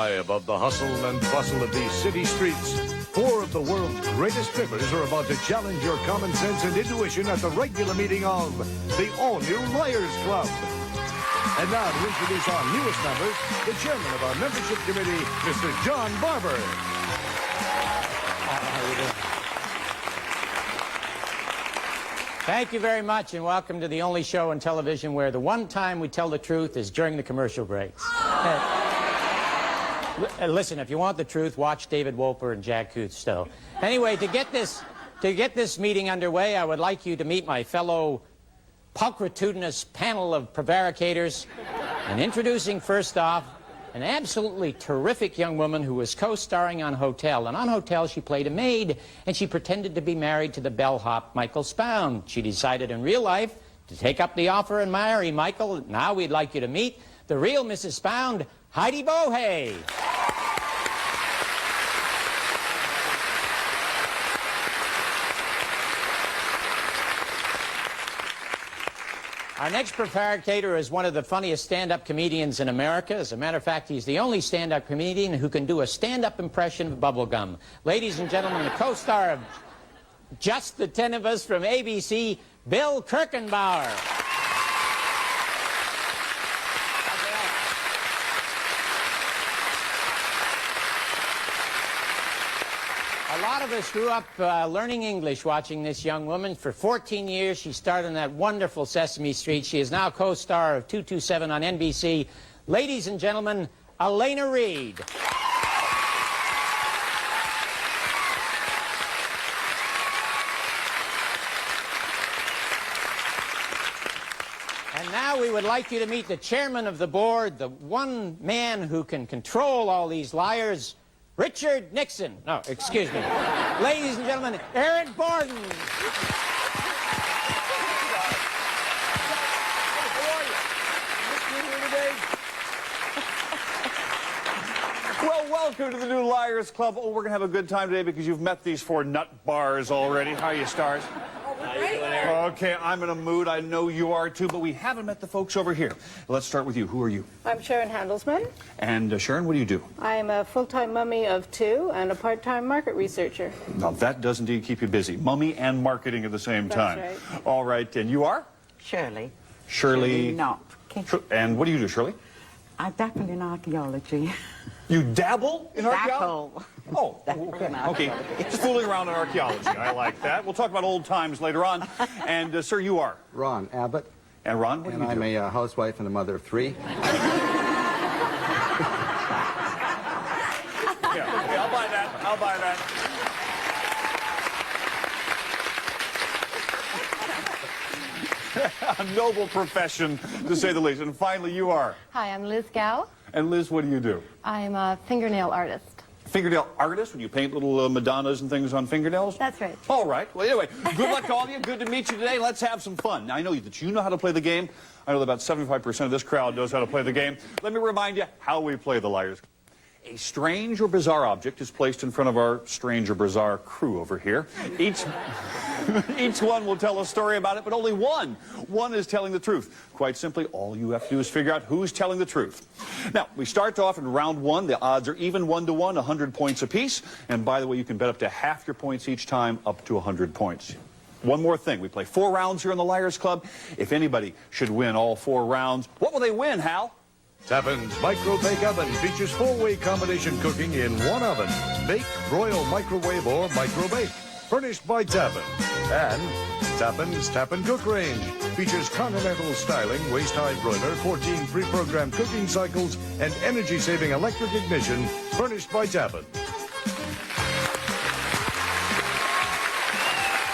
High above the hustle and bustle of these city streets, four of the world's greatest strippers are about to challenge your common sense and intuition at the regular meeting of the all-new Liars Club. And now to introduce our newest members, the chairman of our membership committee, Mr. John Barber. How are you doing? Thank you very much, and welcome to the only show on television where the one time we tell the truth is during the commercial breaks. Listen, if you want the truth, watch David Wolper and Jack Cousteau. Anyway, to get this meeting underway, I would like you to meet my fellow pulchritudinous panel of prevaricators, and introducing first off an absolutely terrific young woman who was co-starring on Hotel. And on Hotel, she played a maid, and she pretended to be married to the bellhop Michael Spound. She decided in real life to take up the offer and marry Michael. Now we'd like you to meet the real Mrs. Spound, Heidi Bohey. Our next prevaricator is one of the funniest stand-up comedians in America. As a matter of fact, he's the only stand-up comedian who can do a stand-up impression of bubblegum. Ladies and gentlemen, the co-star of Just the 10 of Us from ABC, Bill Kirchenbauer. A lot of us grew up learning English watching this young woman. For 14 years, she starred in that wonderful Sesame Street. She is now co-star of 227 on NBC. Ladies and gentlemen, Elena Reed. And now we would like you to meet the chairman of the board, the one man who can control all these liars, Richard Nixon. No, excuse me. Ladies and gentlemen, Eric Borden. Well, welcome to the new Liars Club. Oh, we're going to have a good time today because you've met these four nut bars already. How are you, stars? Okay, I'm in a mood. I know you are too, but we haven't met the folks over here. Let's start with you. Who are you? I'm Sharon Handelsman. And Sharon, what do you do? I'm a full-time mummy of two and a part-time market researcher. Now, that does indeed keep you busy. Mummy and marketing at the same time. That's right. All right, and you are? Shirley. Shirley. No. And what do you do, Shirley? I dabble in archaeology. You dabble in archaeology? Dabble. Oh, okay. Just fooling around in archaeology. I like that. We'll talk about old times later on. And, sir, you are? Ron Abbott. And Ron, what do you do? I'm a housewife and a mother of three. Yeah, okay, I'll buy that. I'll buy that. A noble profession, to say the least. And finally, you are? Hi, I'm Liz Gow. And Liz, what do you do? I'm a fingernail artist. Fingernail artist, when you paint little Madonnas and things on fingernails? That's right. All right. Well, anyway, good luck to all of you. Good to meet you today. Let's have some fun. Now, I know that you know how to play the game. I know that about 75% of this crowd knows how to play the game. Let me remind you how we play the Liars. A strange or bizarre object is placed in front of our strange or bizarre crew over here. Each one will tell a story about it, but only one. One is telling the truth. Quite simply, all you have to do is figure out who's telling the truth. Now, we start off in round one. The odds are even 1-to-1, 100 points apiece. And by the way, you can bet up to half your points each time, up to 100 points. One more thing. We play 4 rounds here in the Liars Club. If anybody should win all 4 rounds, what will they win, Hal? Tappan's Micro Bake Oven features 4-way combination cooking in one oven. Bake, broil, microwave, or micro bake. Furnished by Tappan. And Tappan's Tappan Cook Range features continental styling, waist-high broiler, 14 pre-programmed cooking cycles, and energy-saving electric ignition. Furnished by Tappan.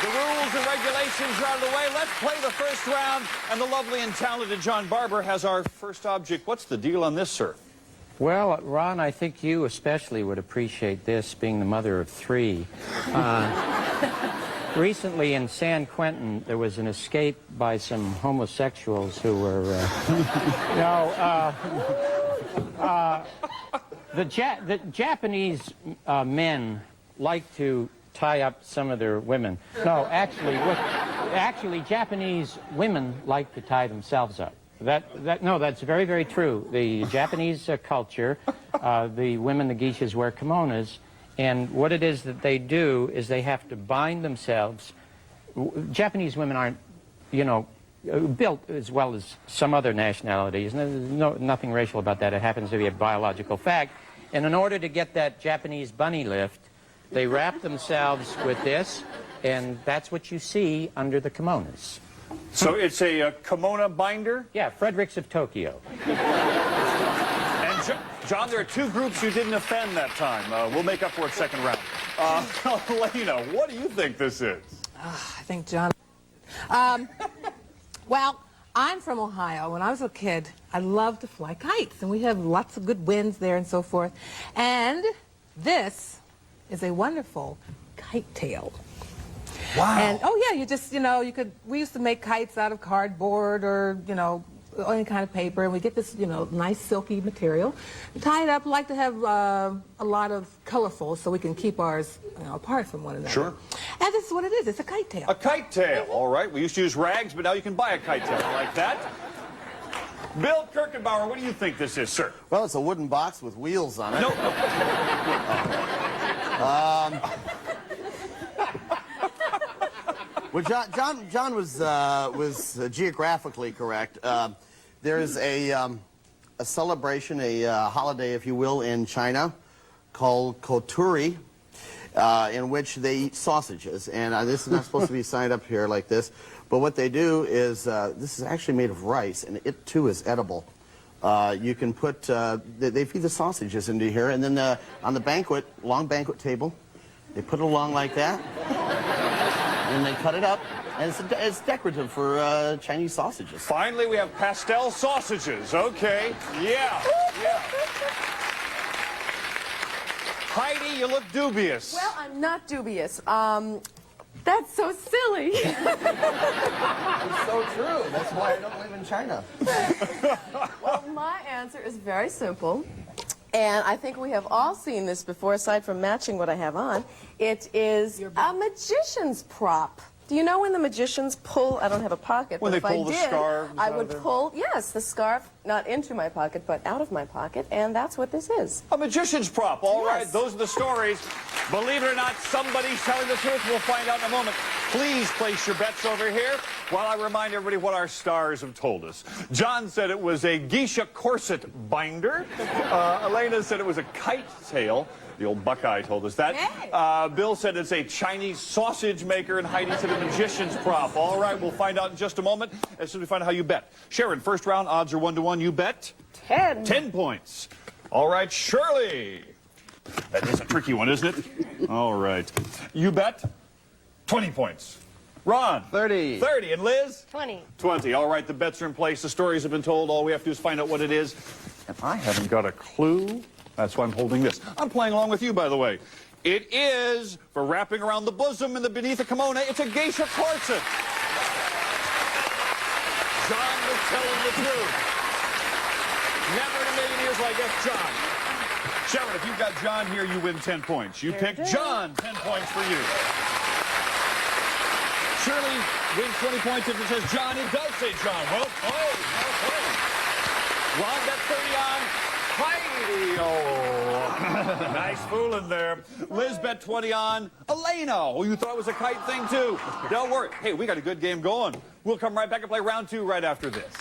The rules and regulations are out of the way. Let's play the first round. And the lovely and talented John Barber has our first object. What's the deal on this, sir? Well, Ron, I think you especially would appreciate this, being the mother of 3. Recently in San Quentin, there was an escape by some homosexuals who were, the Japanese men like to tie up some of their women. No, actually, Japanese women like to tie themselves up. No, that's very, very true. The Japanese culture, the women, the geishas, wear kimonos, and what it is that they do is they have to bind themselves. Japanese women aren't, you know, built as well as some other nationalities. There's nothing racial about that. It happens to be a biological fact. And in order to get that Japanese bunny lift, they wrap themselves with this, and that's what you see under the kimonos. So it's a kimono binder? Yeah, Fredericks of Tokyo. And John, there are two groups you didn't offend that time. We'll make up for it second round. Elena, what do you think this is? I think John... well, I'm from Ohio. When I was a kid, I loved to fly kites, and we have lots of good winds there and so forth. And this is a wonderful kite tail. Wow. And, oh yeah, you just, you know, we used to make kites out of cardboard or, you know, any kind of paper, and we get this, you know, nice silky material. Tie it up, like to have a lot of colorful so we can keep ours, you know, apart from one another. Sure. And this is what it is. It's a kite tail. A kite tail, all right. We used to use rags, but now you can buy a kite tail like that. Bill Kirkenbauer, what do you think this is, sir? Well, it's a wooden box with wheels on it. No. Well, John was geographically correct. There is a celebration, a holiday, if you will, in China called Koturi, in which they eat sausages. And this is not supposed to be signed up here like this, but what they do is, this is actually made of rice, and it too is edible. You can put, they feed the sausages into here, and then on the long banquet table, they put it along like that. And they cut it up, and it's decorative for Chinese sausages. Finally, we have pastel sausages. Okay. Yeah. Heidi, you look dubious. Well, I'm not dubious. That's so silly. It's so true. That's why I don't live in China. Well, my answer is very simple. And I think we have all seen this before, aside from matching what I have on. It is a magician's prop. Do you know when the magicians pull, I don't have a pocket, When but they if pull I the did, scarves I out would of there? pull, yes, the scarf, not into my pocket, but out of my pocket, and that's what this is. A magician's prop. All right, Yes. those are the stories. Believe it or not, somebody's telling the truth. We'll find out in a moment. Please place your bets over here while I remind everybody what our stars have told us. John said it was a geisha corset binder. Elena said it was a kite tail. The old Buckeye told us that. Hey. Bill said it's a Chinese sausage maker, and Heidi said a magician's prop. All right, we'll find out in just a moment as soon as we find out how you bet. Sharon, first round, odds are 1-to-1. You bet? 10. 10 points. All right, Shirley. That is a tricky one, isn't it? All right. You bet? 20 points. Ron? 30. 30. And Liz? 20. 20. All right, the bets are in place. The stories have been told. All we have to do is find out what it is. And I haven't got a clue. That's why I'm holding this. I'm playing along with you, by the way. It is, for wrapping around the bosom and the beneath the kimono, it's a geisha corset. John was telling the truth. Never in a million years will I guess John. Sharon, if you've got John here, you win 10 points. You picked John, 10 points for you. Shirley wins 20 points if it says John. It does say John. Well played. Well played. Ron got 30 on. Heidi. Oh, nice fooling there. Liz bet 20 on. Elena. Oh, you thought it was a kite thing, too. Don't worry. Hey, we got a good game going. We'll come right back and play round 2 right after this.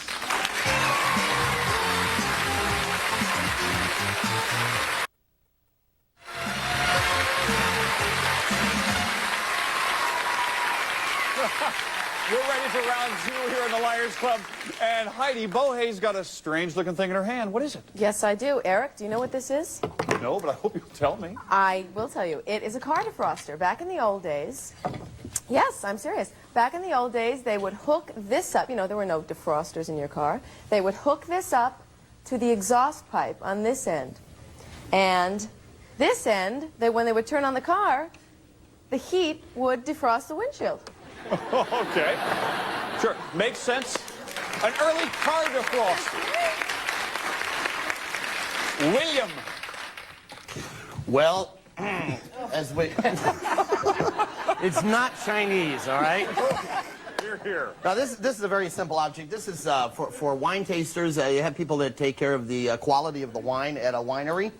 We're ready for round 2 here in the Liars Club. And Heidi, Bohay's got a strange-looking thing in her hand. What is it? Yes, I do. Eric, do you know what this is? No, but I hope you'll tell me. I will tell you. It is a car defroster. Back in the old days, yes, I'm serious. Back in the old days, they would hook this up. You know, there were no defrosters in your car. They would hook this up to the exhaust pipe on this end. And this end, when they would turn on the car, the heat would defrost the windshield. Okay. Sure. Makes sense. An early car defroster. William. Well, as we... It's not Chinese, all right? Hear, hear. Now, this is a very simple object. This is for wine tasters. You have people that take care of the quality of the wine at a winery.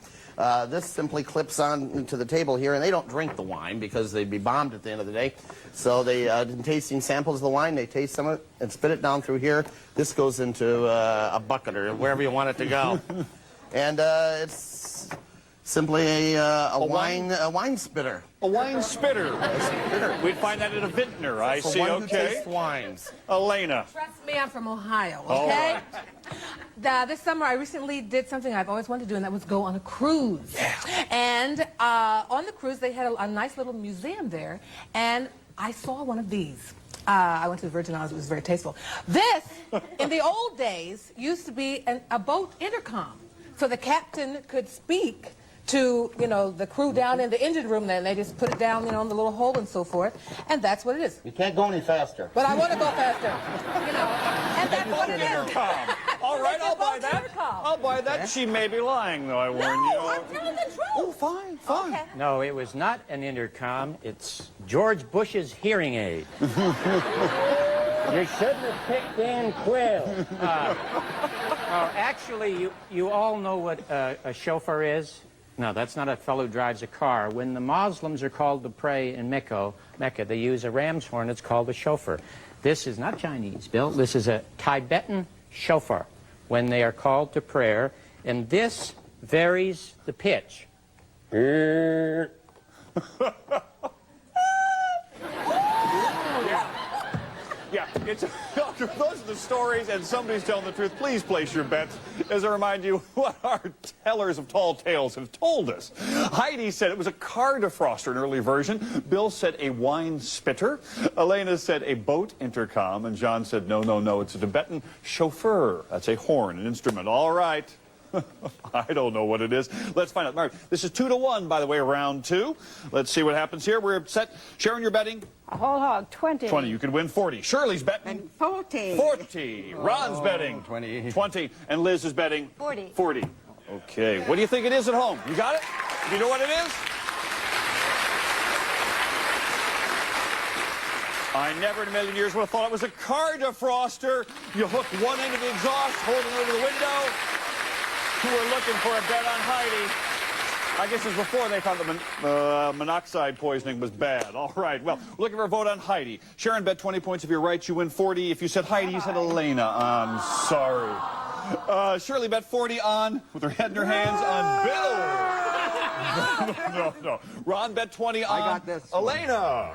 This simply clips on to the table here, and they don't drink the wine because they'd be bombed at the end of the day. So they, in tasting samples of the wine, they taste some of it and spit it down through here. This goes into a bucket or wherever you want it to go. And it's simply a wine spitter. A wine spitter. We'd find that at a vintner, I For see, one who okay. tastes wines. Elena. Trust me, I'm from Ohio, All okay? right. This summer, I recently did something I've always wanted to do, and that was go on a cruise. Yeah. And on the cruise, they had a nice little museum there, and I saw one of these. I went to the Virgin Islands. It was very tasteful. This, in the old days, used to be a boat intercom, so the captain could speak to, you know, the crew down in the engine room there, and they just put it down, you know, in the little hole and so forth, and that's what it is. You can't go any faster. But I want to go faster, you know, and that's what it is. All right, I'll buy that. Intercom. I'll buy that. She may be lying, though, I warn you. No, I'm telling the truth. Oh, fine, fine. Okay. No, it was not an intercom. It's George Bush's hearing aid. You shouldn't have picked Dan Quill. Actually, you all know what a chauffeur is. No, that's not a fellow who drives a car. When the Muslims are called to pray in Mecca, they use a ram's horn. It's called a chauffeur. This is not Chinese, Bill. This is a Tibetan chauffeur when they are called to prayer. And this varies the pitch. Yeah, it's those are the stories, and somebody's telling the truth. Please place your bets. As I remind you, what our tellers of tall tales have told us. Heidi said it was a car defroster, an early version. Bill said a wine spitter. Elena said a boat intercom. And John said, no, no, no, it's a Tibetan chauffeur. That's a horn, an instrument. All right. I don't know what it is. Let's find out. This is 2-1, by the way, round 2. Let's see what happens here. We're set. Sharon, you're betting? A whole hog, 20. 20. You could win 40. Shirley's betting? And 40. 40. Ron's betting? 20. 20. And Liz is betting? 40. 40. Okay. What do you think it is at home? You got it? Do you know what it is? I never in a million years would have thought it was a car defroster. You hook one end of the exhaust, hold it over the window. Who are looking for a bet on Heidi. I guess it was before they thought the monoxide poisoning was bad. All right, well, we're looking for a vote on Heidi. Sharon bet 20 points. If you're right, you win 40. If you said Heidi, you said Elena. I'm sorry. Shirley bet 40 on, with her head in her hands, on Bill. No. Ron bet 20 on I got this Elena.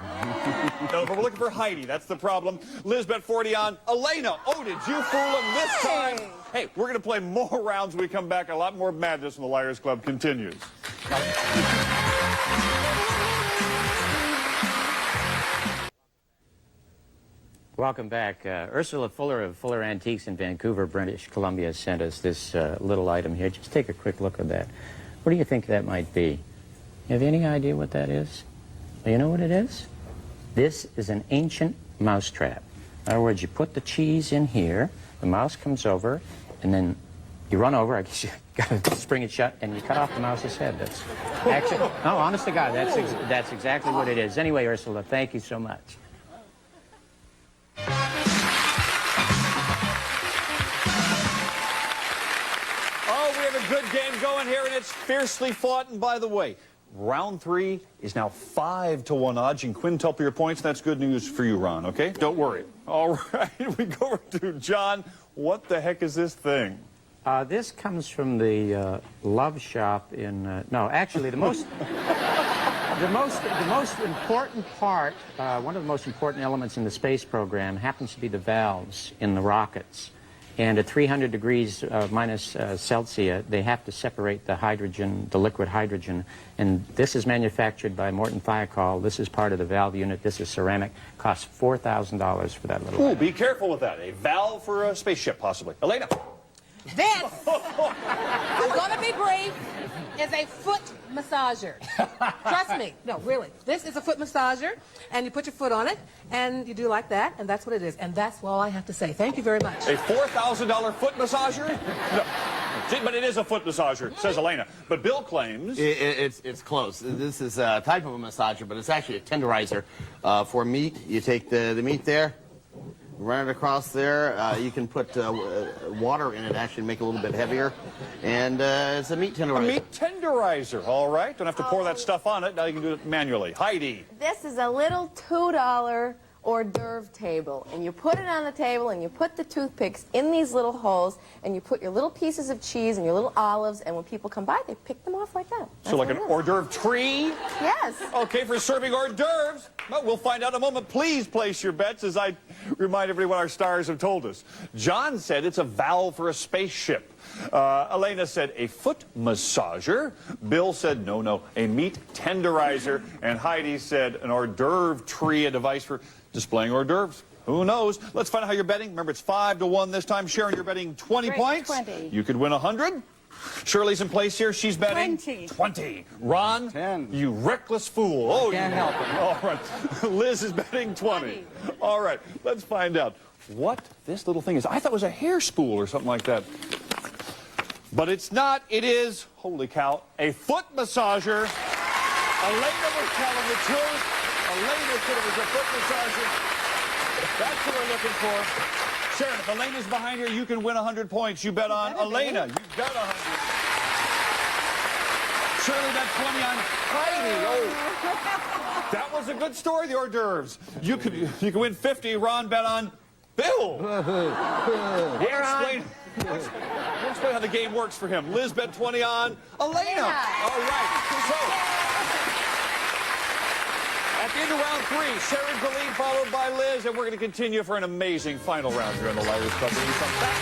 No, but we're looking for Heidi. That's the problem. Liz bet 40 on Elena. Oh, did you fool him this time? Hey, we're going to play more rounds when we come back. A lot more madness when the Liars Club continues. Welcome back. Ursula Fuller of Fuller Antiques in Vancouver, British Columbia, sent us this little item here. Just take a quick look at that. What do you think that might be? You have any idea what that is? Well, you know what it is? This is an ancient mousetrap. In other words, you put the cheese in here, the mouse comes over, and then you run over, I guess you got to spring it shut, and you cut off the mouse's head. That's actually, no, honest to God, that's exactly what it is. Anyway, Ursula, thank you so much. Oh, we have a good game going here, and it's fiercely fought. And by the way, round 3 is now 5-1 odds. You can quintuple your points. That's good news for you, Ron, okay? Don't worry. All right, we go over to John. What the heck is this thing? This comes from the Love Shop in, no, actually the most important part, one of the most important elements in the space program happens to be the valves in the rockets. And at 300 degrees minus Celsius, they have to separate the hydrogen, the liquid hydrogen. And this is manufactured by Morton Thiokol. This is part of the valve unit. This is ceramic. Costs $4,000 for that little. Ooh, be careful with that. A valve for a spaceship, possibly. Elena. This, I'm going to be brief, is a foot massager. Trust me. No, really. This is a foot massager, and you put your foot on it, and you do like that, and that's what it is. And that's all I have to say. Thank you very much. A $4,000 foot massager? No. But it is a foot massager, says Elena. But Bill claims... It's close. This is a type of a massager, but it's actually a tenderizer for meat. You take the meat there, Run it across there. You can put water in it, actually, make it a little bit heavier. And it's a meat tenderizer. A meat tenderizer, all right. Don't have to pour that stuff on it. Now you can do it manually. Heidi. This is a little $2 hors d'oeuvre table, and you put it on the table and you put the toothpicks in these little holes and you put your little pieces of cheese and your little olives, and when people come by they pick them off like that. So like an hors d'oeuvre tree? Yes. Okay, for serving hors d'oeuvres. Well, we'll find out in a moment. Please place your bets as I remind everyone what our stars have told us. John said it's a valve for a spaceship. Elena said a foot massager. Bill said no, a meat tenderizer. And Heidi said an hors d'oeuvre tree, a device for displaying hors d'oeuvres. Who knows? Let's find out how you're betting. Remember, it's 5-1 this time. Sharon, you're betting 20 points. 20. You could win 100. Shirley's in place here. She's betting 20. 20. Ron, 10. you reckless fool. Oh, Can't help it. All right. Liz is betting 20. All right. Let's find out what this little thing is. I thought it was a hair spool or something like that. But it's not. It is, holy cow, a foot massager. Elena was telling the truth. Elena said it was a foot massager. That's what we're looking for. Sharon, if Elena's behind here, you can win 100 points. You bet on Elena. You bet 100. Shirley bet 20 on Heidi. Oh, that was a good story, the hors d'oeuvres. You could win 50. Ron bet on Bill. We'll explain how the game works for him. Liz bet 20 on Elena. All right. So, at the end of round 3, Sharon's the lead, followed by Liz, and we're going to continue for an amazing final round here on the Liars Club. When we come back.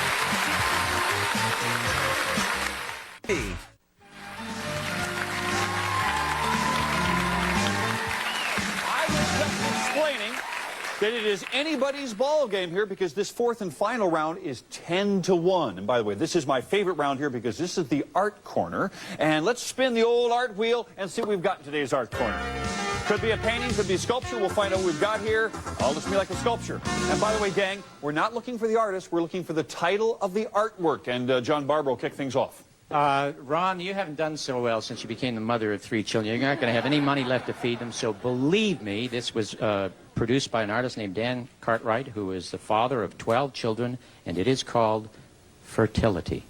I was just explaining that it is anybody's ball game here because this fourth and final round is 10-1. And by the way, this is my favorite round here because this is the art corner. And let's spin the old art wheel and see what we've got in today's art corner. Could be a painting, could be a sculpture. We'll find out what we've got here. Oh, looks to me like a sculpture. And by the way, gang, we're not looking for the artist. We're looking for the title of the artwork. And John Barber will kick things off. Ron, you haven't done so well since you became the mother of 3 children. You're not going to have any money left to feed them. So believe me, this was produced by an artist named Dan Cartwright, who is the father of 12 children, and it is called Fertility.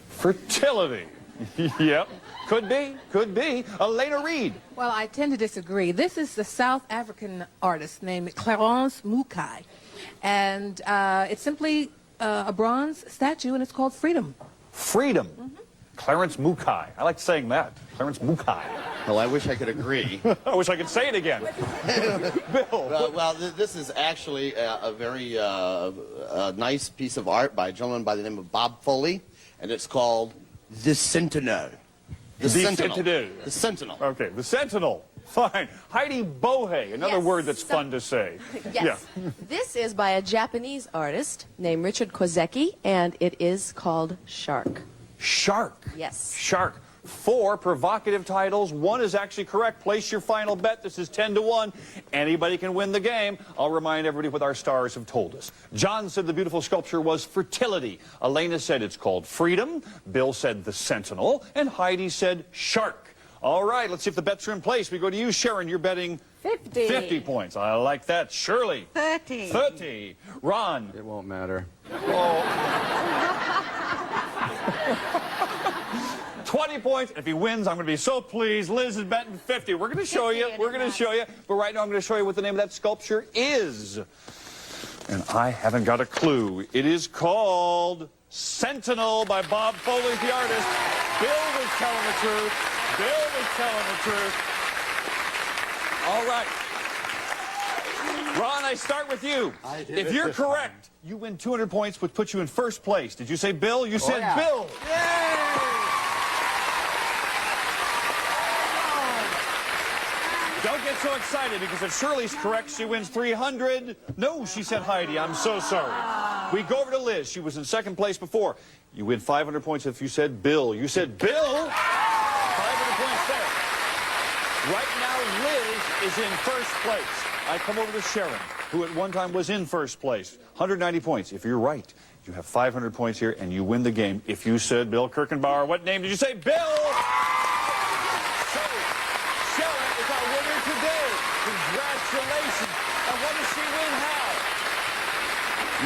Fertility. Yep. Could be. Could be. Elena Reed. Well, I tend to disagree. This is the South African artist named Clarence Mukai. And it's simply a bronze statue, and it's called Freedom. Freedom. Clarence Mukai. I like saying that. Clarence Mukai. Well, I wish I could agree. I wish I could say it again. Bill. This is actually a very nice piece of art by a gentleman by the name of Bob Foley, and it's called The Sentinel. The Sentinel. The Sentinel. Okay, the Sentinel. Fine. Heidi Bohé, another word that's fun to say. Yes. Yeah. This is by a Japanese artist named Richard Kozeki, and it is called Shark. Shark. Yes. Shark. 4 provocative titles. 1 is actually correct. Place your final bet. This is 10-1. Anybody can win the game. I'll remind everybody what our stars have told us. John said the beautiful sculpture was Fertility. Elena said it's called Freedom. Bill said the Sentinel. And Heidi said Shark. All right, let's see if the bets are in place. We go to you, Sharon. You're betting 50. 50 points. I like that. Shirley. 30. 30. Ron. It won't matter. Oh. 20 points. If he wins, I'm going to be so pleased. Liz is betting 50. We're going to show you. We're going to show you. But right now, I'm going to show you what the name of that sculpture is. And I haven't got a clue. It is called Sentinel by Bob Foley, the artist. Bill was telling the truth. Bill was telling the truth. All right. Ron, I start with you. If you're correct, you win 200 points, which puts you in first place. Did you say Bill? You said Bill. Yay! Don't get so excited, because if Shirley's correct, she wins 300. No, she said Heidi. I'm so sorry. We go over to Liz. She was in second place before. You win 500 points if you said Bill. You said Bill. 500 points there. Right now, Liz is in first place. I come over to Sharon, who at one time was in first place. 190 points. If you're right, you have 500 points here, and you win the game. If you said Bill Kirkenbauer, what name did you say? Bill! So, Sharon is our winner today. Congratulations. And what does she win? How?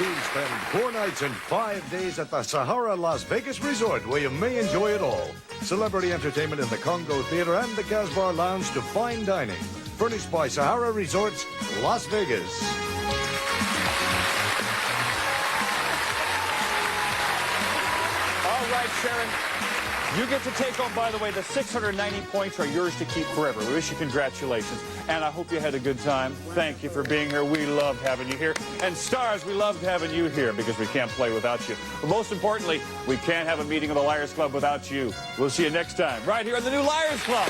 You'll spend 4 nights and 5 days at the Sahara Las Vegas Resort, where you may enjoy it all. Celebrity entertainment in the Congo Theater and the Casbar Lounge to fine dining. Furnished by Sahara Resorts, Las Vegas. All right, Sharon. You get to take home, by the way, the 690 points are yours to keep forever. We wish you congratulations, and I hope you had a good time. Thank you for being here. We loved having you here. And stars, we loved having you here because we can't play without you. But most importantly, we can't have a meeting of the Liars Club without you. We'll see you next time, right here in the new Liars Club.